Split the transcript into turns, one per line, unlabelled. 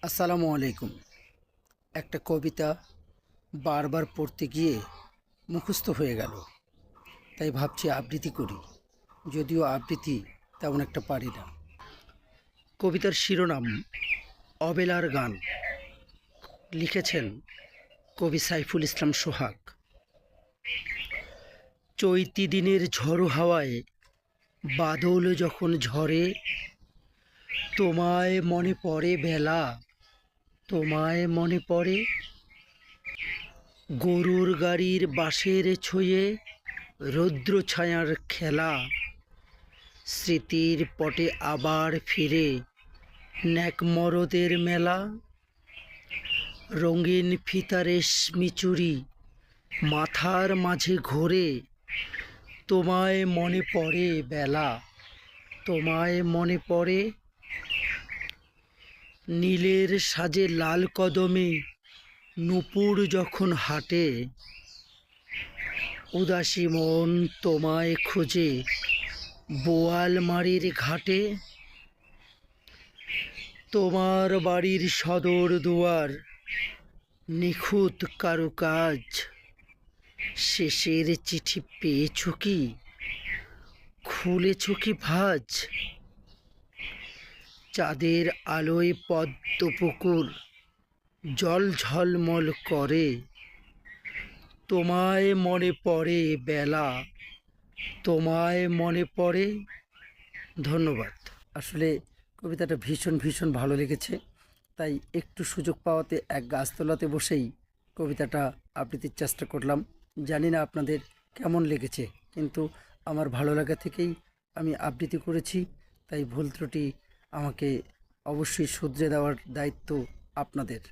আসসালামু আলাইকুম। একটা কবিতা বারবার পড়তে গিয়ে মুখস্থ হয়ে গেল, তাই ভাবছি আবৃত্তি করি, যদিও আবৃত্তি তেমন একটা পারি না। কবিতার শিরোনাম অবেলার গান। লিখেছেন কবি সাইফুল ইসলাম সোহাগ। চৈতি দিনের ঝড়ো হাওয়ায় বাদল যখন ঝরে, তোমায় মনে পড়ে বেলা, তোমায় মনে পড়ে। গরুর গাড়ির বাঁশের ছুঁয়ে রৌদ্র ছায়ার খেলা, স্মৃতির পটে আবার ফিরে ন্যাক মরদের মেলা। রঙিন ফিতা রেশমি চুড়ি মাথার মাঝে ঘোরে, তোমায় মনে পড়ে বেলা, তোমায় মনে পড়ে। নীলের সাজে লাল কদমে নূপুর যখন হাঁটে, উদাসী মন তোমায় খোঁজে বোয়ালমারির ঘাটে। তোমার বাড়ির সদর দুয়ার নিখুঁত কারুকাজ, শেষের চিঠি পেয়েছ কি, খুলেছ কি ভাজ। চাঁদের আলোয় পদ্ম পুকুর জল ঝলমল করে, তোমায় মনে পড়ে বেলা, তোমায় মনে পড়ে। ধন্যবাদ। আসলে কবিতাটা ভীষণ ভীষণ ভালো লেগেছে, তাই একটু সুযোগ পাওয়াতে এক গাছতলাতে বসেই কবিতাটা আবৃত্তির চেষ্টা করলাম। জানি না আপনাদের কেমন লেগেছে, কিন্তু আমার ভালো লাগা থেকেই আমি আবৃত্তি করেছি, তাই ভুল ত্রুটি আমাকে অবশ্যই শুধরে দেওয়ার দায়িত্ব আপনাদের।